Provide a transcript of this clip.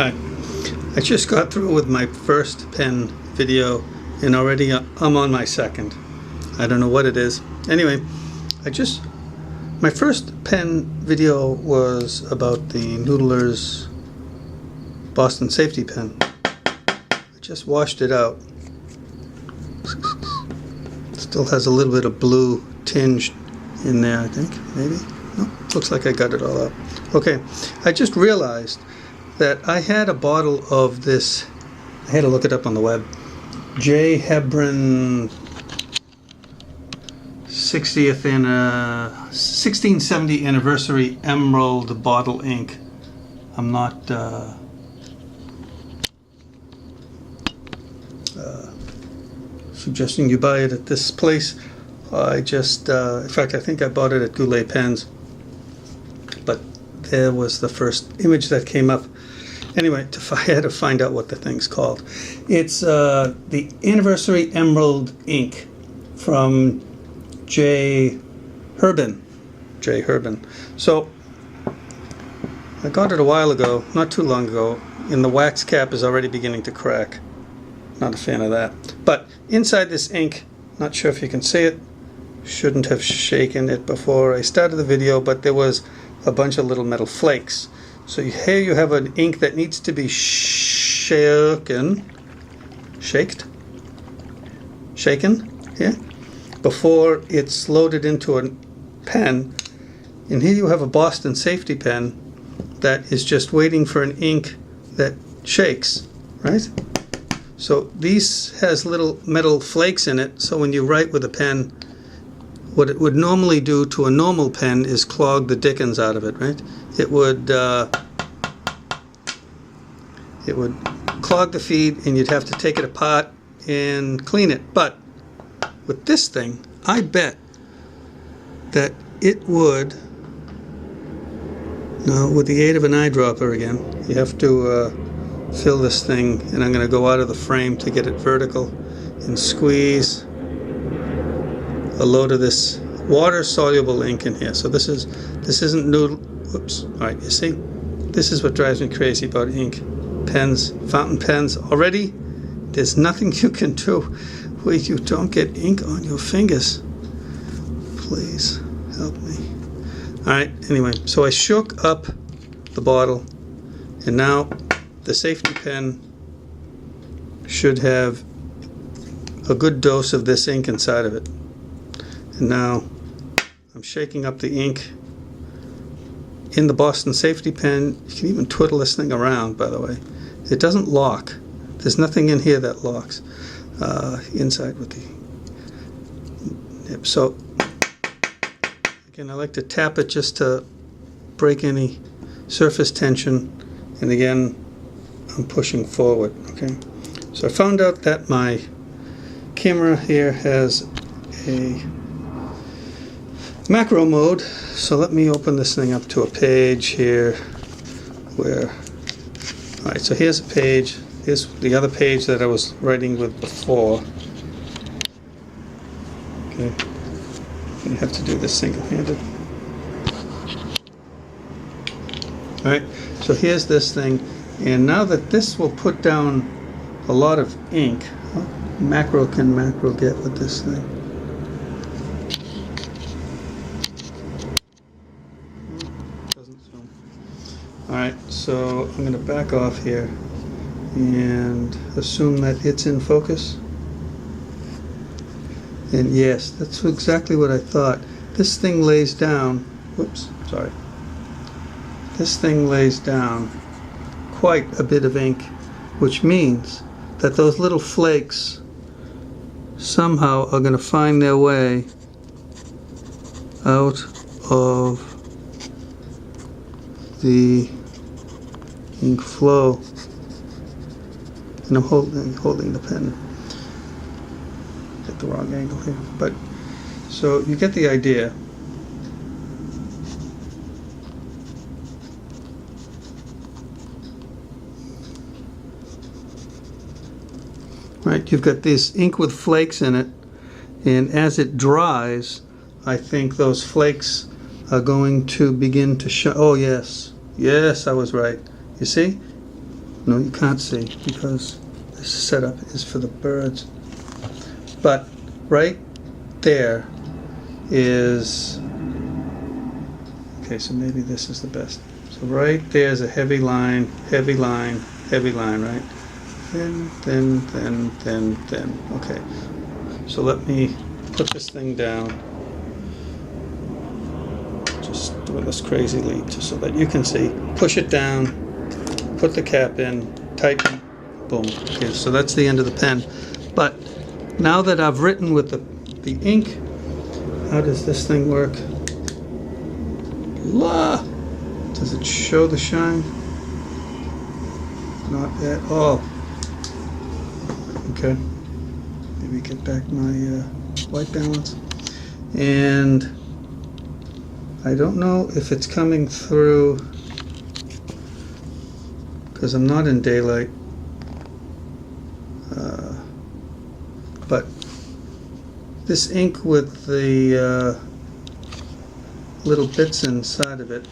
Hi. I just got through with my first pen video and already I'm on my second. I don't know what it is. Anyway, my first pen video was about the Noodlers Boston Safety Pen. I just washed it out. Still has a little bit of blue tinge in there, I think, maybe? No, looks like I got it all out. Okay, I just realized that I had a bottle of this, I had to look it up on the web, HERBIN 1670 anniversary emerald bottle ink. I'm not suggesting you buy it at this place. I just, in fact, I think I bought it at Goulet Pens, but there was the first image that came up. Anyway, I had to find out what the thing's called. It's the Anniversary Emerald Ink from HERBIN. HERBIN. So, I got it a while ago, not too long ago, and the wax cap is already beginning to crack. Not a fan of that. But inside this ink, not sure if you can see it, shouldn't have shaken it before I started the video, but there was a bunch of little metal flakes. So here you have an ink that needs to be shaken here before it's loaded into a pen. And here you have a Boston Safety Pen that is just waiting for an ink that shakes, right? So these has little metal flakes in it, so when you write with a pen, what it would normally do to a normal pen is clog the dickens out of it, right? It would clog the feed and you'd have to take it apart and clean it. But with this thing, I bet that it would, now with the aid of an eyedropper again, you have to fill this thing, and I'm going to go out of the frame to get it vertical and squeeze a load of this water-soluble ink in here. So this isn't noodle. Whoops. All right, you see, this is what drives me crazy about ink pens, fountain pens. Already, there's nothing you can do where you don't get ink on your fingers. Please help me. All right. Anyway, so I shook up the bottle, and now the safety pen should have a good dose of this ink inside of it. And now I'm shaking up the ink in the Boston Safety Pen. You can even twiddle this thing around, by the way. It doesn't lock. There's nothing in here that locks inside with the nib. So again, I like to tap it just to break any surface tension. And again, I'm pushing forward. Okay. So I found out that my camera here has a macro mode, so let me open this thing up to a page here where, alright, so here's a page, here's the other page that I was writing with before. Okay, you have to do this single-handed. Alright, so here's this thing, and now that this will put down a lot of ink, how macro can macro get with this thing? Alright, so I'm going to back off here and assume that it's in focus. And yes, that's exactly what I thought. This thing lays down, whoops, sorry. This thing lays down quite a bit of ink, which means that those little flakes somehow are going to find their way out of the ink flow, and I'm holding the pen. Get the wrong angle here, but so you get the idea. Right, you've got this ink with flakes in it, and as it dries, I think those flakes are going to begin to show. Oh yes, yes, I was right. You see? No, you can't see because this setup is for the birds. But right there is, okay, so maybe this is the best. So right there's a heavy line, heavy line, heavy line, right? Thin, thin, thin, thin, thin. Okay, so let me put this thing down. Just doing this crazy leap just so that you can see. Push it down, put the cap in, tighten, boom. Okay, so that's the end of the pen. But now that I've written with the ink, how does this thing work? La! Does it show the shine? Not at all. Okay. Maybe get back my white balance. And I don't know if it's coming through because I'm not in daylight. But this ink with the little bits inside of it